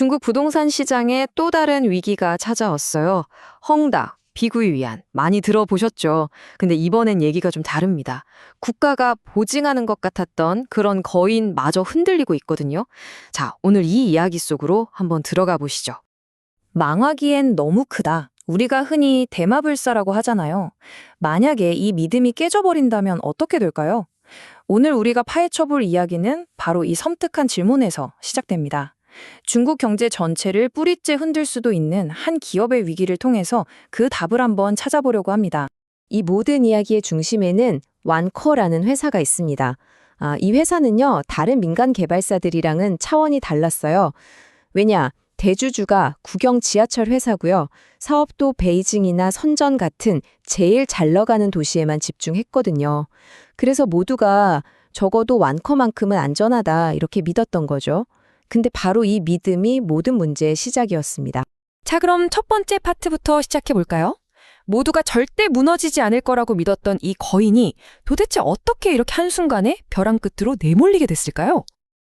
중국 부동산 시장에 또 다른 위기가 찾아왔어요. 헝다, 비구이 위안 많이 들어보셨죠? 근데 이번엔 얘기가 좀 다릅니다. 국가가 보증하는 것 같았던 그런 거인마저 흔들리고 있거든요. 자, 오늘 이 이야기 속으로 한번 들어가 보시죠. 망하기엔 너무 크다. 우리가 흔히 대마불사라고 하잖아요. 만약에 이 믿음이 깨져버린다면 어떻게 될까요? 오늘 우리가 파헤쳐볼 이야기는 바로 이 섬뜩한 질문에서 시작됩니다. 중국 경제 전체를 뿌리째 흔들 수도 있는 한 기업의 위기를 통해서 그 답을 한번 찾아보려고 합니다. 이 모든 이야기의 중심에는 완커라는 회사가 있습니다. 이 회사는요, 다른 민간 개발사들이랑은 차원이 달랐어요. 왜냐? 대주주가 국영 지하철 회사고요. 사업도 베이징이나 선전 같은 제일 잘 나가는 도시에만 집중했거든요. 그래서 모두가 적어도 완커만큼은 안전하다 이렇게 믿었던 거죠. 근데 바로 이 믿음이 모든 문제의 시작이었습니다. 자, 그럼 첫 번째 파트부터 시작해 볼까요? 모두가 절대 무너지지 않을 거라고 믿었던 이 거인이 도대체 어떻게 이렇게 한순간에 벼랑 끝으로 내몰리게 됐을까요?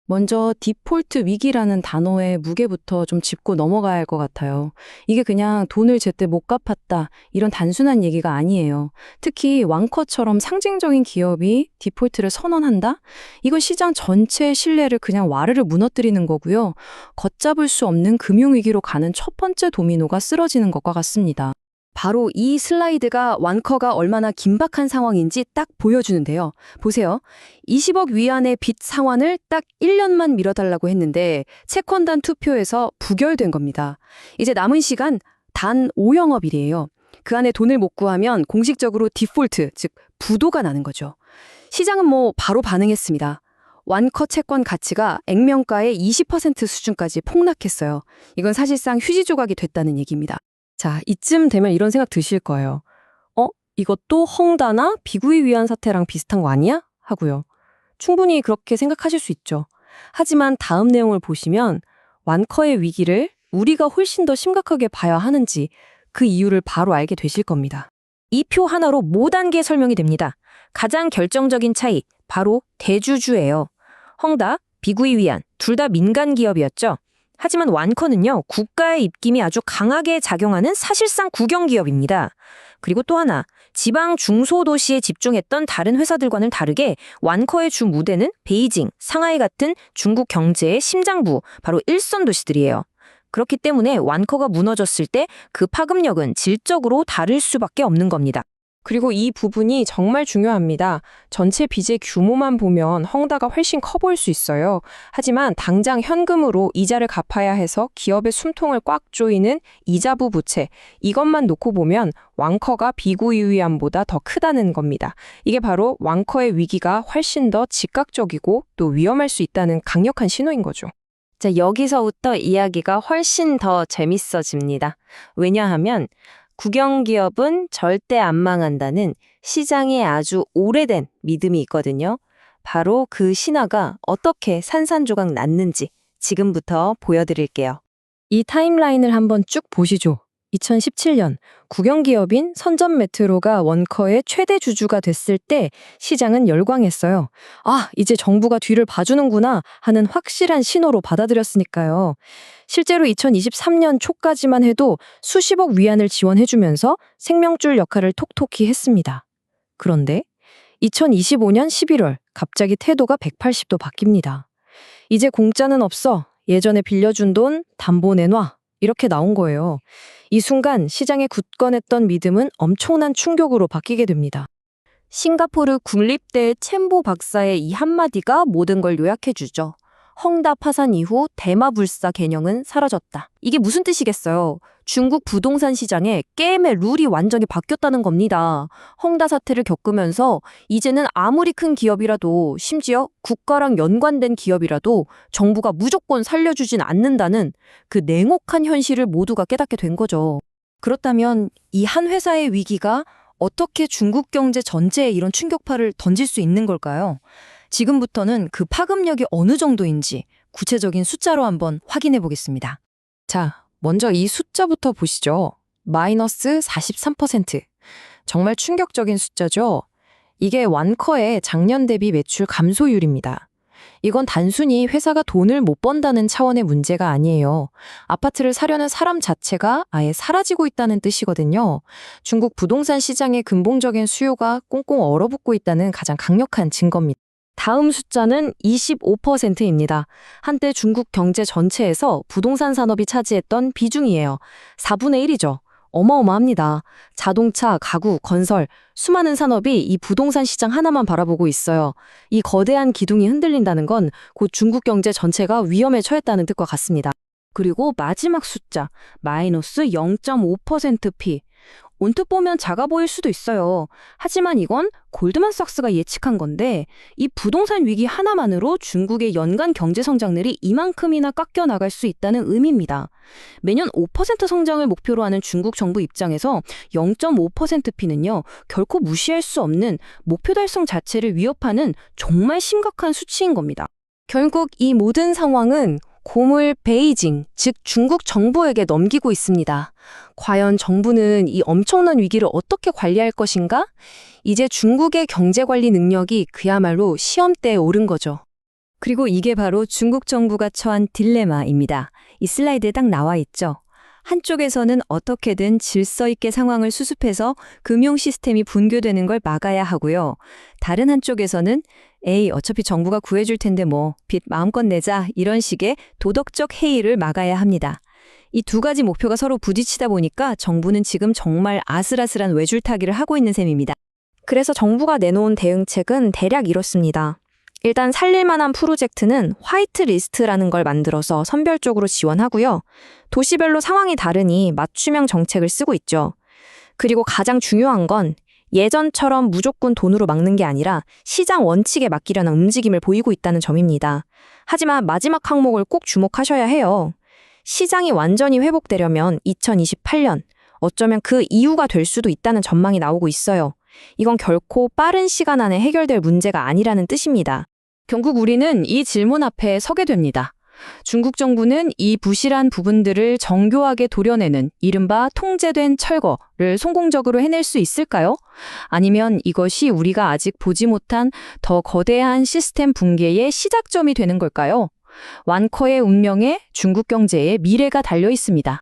먼저 디폴트 위기라는 단어의 무게부터 좀 짚고 넘어가야 할 것 같아요. 이게 그냥 돈을 제때 못 갚았다 이런 단순한 얘기가 아니에요. 특히 왕커처럼 상징적인 기업이 디폴트를 선언한다? 이건 시장 전체의 신뢰를 그냥 와르르 무너뜨리는 거고요. 걷잡을 수 없는 금융위기로 가는 첫 번째 도미노가 쓰러지는 것과 같습니다. 바로 이 슬라이드가 완커가 얼마나 긴박한 상황인지 딱 보여주는데요. 보세요. 20억 위안의 빚 상환을 딱 1년만 미뤄달라고 했는데 채권단 투표에서 부결된 겁니다. 이제 남은 시간 단 5영업일이에요. 그 안에 돈을 못 구하면 공식적으로 디폴트, 즉 부도가 나는 거죠. 시장은 바로 반응했습니다. 완커 채권 가치가 액면가의 20% 수준까지 폭락했어요. 이건 사실상 휴지 조각이 됐다는 얘기입니다. 자, 이쯤 되면 이런 생각 드실 거예요. 이것도 헝다나 비구이 위안 사태랑 비슷한 거 아니야? 하고요. 충분히 그렇게 생각하실 수 있죠. 하지만 다음 내용을 보시면 완커의 위기를 우리가 훨씬 더 심각하게 봐야 하는지 그 이유를 바로 알게 되실 겁니다. 이 표 하나로 모단계 설명이 됩니다. 가장 결정적인 차이, 바로 대주주예요. 헝다, 비구이 위안, 둘 다 민간 기업이었죠. 하지만 완커는요, 국가의 입김이 아주 강하게 작용하는 사실상 국영기업입니다. 그리고 또 하나, 지방 중소도시에 집중했던 다른 회사들과는 다르게 완커의 주 무대는 베이징, 상하이 같은 중국 경제의 심장부, 바로 일선 도시들이에요. 그렇기 때문에 완커가 무너졌을 때 그 파급력은 질적으로 다를 수밖에 없는 겁니다. 그리고 이 부분이 정말 중요합니다. 전체 빚의 규모만 보면 헝다가 훨씬 커 보일 수 있어요. 하지만 당장 현금으로 이자를 갚아야 해서 기업의 숨통을 꽉 조이는 이자부 부채, 이것만 놓고 보면 완커가 비구이 위안보다 더 크다는 겁니다. 이게 바로 완커의 위기가 훨씬 더 즉각적이고 또 위험할 수 있다는 강력한 신호인 거죠. 자, 여기서부터 이야기가 훨씬 더 재밌어집니다. 왜냐하면 국영기업은 절대 안 망한다는 시장에 아주 오래된 믿음이 있거든요. 바로 그 신화가 어떻게 산산조각 났는지 지금부터 보여드릴게요. 이 타임라인을 한번 쭉 보시죠. 2017년 국영기업인 선전메트로가 원커의 최대 주주가 됐을 때 시장은 열광했어요. 이제 정부가 뒤를 봐주는구나 하는 확실한 신호로 받아들였으니까요. 실제로 2023년 초까지만 해도 수십억 위안을 지원해주면서 생명줄 역할을 톡톡히 했습니다. 그런데 2025년 11월 갑자기 태도가 180도 바뀝니다. 이제 공짜는 없어. 예전에 빌려준 돈 담보 내놔. 이렇게 나온 거예요. 이 순간 시장에 굳건했던 믿음은 엄청난 충격으로 바뀌게 됩니다. 싱가포르 국립대 첸보 박사의 이 한마디가 모든 걸 요약해주죠. 헝다 파산 이후 대마불사 개념은 사라졌다. 이게 무슨 뜻이겠어요? 중국 부동산 시장에 게임의 룰이 완전히 바뀌었다는 겁니다. 헝다 사태를 겪으면서 이제는 아무리 큰 기업이라도, 심지어 국가랑 연관된 기업이라도 정부가 무조건 살려주진 않는다는 그 냉혹한 현실을 모두가 깨닫게 된 거죠. 그렇다면 이 한 회사의 위기가 어떻게 중국 경제 전체에 이런 충격파를 던질 수 있는 걸까요? 지금부터는 그 파급력이 어느 정도인지 구체적인 숫자로 한번 확인해 보겠습니다. 자, 먼저 이 숫자부터 보시죠. 마이너스 43%. 정말 충격적인 숫자죠. 이게 완커의 작년 대비 매출 감소율입니다. 이건 단순히 회사가 돈을 못 번다는 차원의 문제가 아니에요. 아파트를 사려는 사람 자체가 아예 사라지고 있다는 뜻이거든요. 중국 부동산 시장의 근본적인 수요가 꽁꽁 얼어붙고 있다는 가장 강력한 증거입니다. 다음 숫자는 25%입니다. 한때 중국 경제 전체에서 부동산 산업이 차지했던 비중이에요. 4분의 1이죠. 어마어마합니다. 자동차, 가구, 건설, 수많은 산업이 이 부동산 시장 하나만 바라보고 있어요. 이 거대한 기둥이 흔들린다는 건 곧 중국 경제 전체가 위험에 처했다는 뜻과 같습니다. 그리고 마지막 숫자, 마이너스 0.5%P. 언뜻 보면 작아 보일 수도 있어요. 하지만 이건 골드만삭스가 예측한 건데 이 부동산 위기 하나만으로 중국의 연간 경제 성장률이 이만큼이나 깎여 나갈 수 있다는 의미입니다. 매년 5% 성장을 목표로 하는 중국 정부 입장에서 0.5%P는요, 결코 무시할 수 없는 목표 달성 자체를 위협하는 정말 심각한 수치인 겁니다. 결국 이 모든 상황은 공을 베이징, 즉 중국 정부에게 넘기고 있습니다. 과연 정부는 이 엄청난 위기를 어떻게 관리할 것인가? 이제 중국의 경제관리 능력이 그야말로 시험대에 오른 거죠. 그리고 이게 바로 중국 정부가 처한 딜레마입니다. 이 슬라이드에 딱 나와 있죠. 한쪽에서는 어떻게든 질서 있게 상황을 수습해서 금융 시스템이 붕괴되는 걸 막아야 하고요. 다른 한쪽에서는 에이, 어차피 정부가 구해줄 텐데 뭐 빚 마음껏 내자 이런 식의 도덕적 해이를 막아야 합니다. 이 두 가지 목표가 서로 부딪히다 보니까 정부는 지금 정말 아슬아슬한 외줄타기를 하고 있는 셈입니다. 그래서 정부가 내놓은 대응책은 대략 이렇습니다. 일단 살릴만한 프로젝트는 화이트 리스트라는 걸 만들어서 선별적으로 지원하고요. 도시별로 상황이 다르니 맞춤형 정책을 쓰고 있죠. 그리고 가장 중요한 건 예전처럼 무조건 돈으로 막는 게 아니라 시장 원칙에 맡기려는 움직임을 보이고 있다는 점입니다. 하지만 마지막 항목을 꼭 주목하셔야 해요. 시장이 완전히 회복되려면 2028년, 어쩌면 그 이후가 될 수도 있다는 전망이 나오고 있어요. 이건 결코 빠른 시간 안에 해결될 문제가 아니라는 뜻입니다. 결국 우리는 이 질문 앞에 서게 됩니다. 중국 정부는 이 부실한 부분들을 정교하게 도려내는 이른바 통제된 철거를 성공적으로 해낼 수 있을까요? 아니면 이것이 우리가 아직 보지 못한 더 거대한 시스템 붕괴의 시작점이 되는 걸까요? 완커의 운명에 중국 경제의 미래가 달려 있습니다.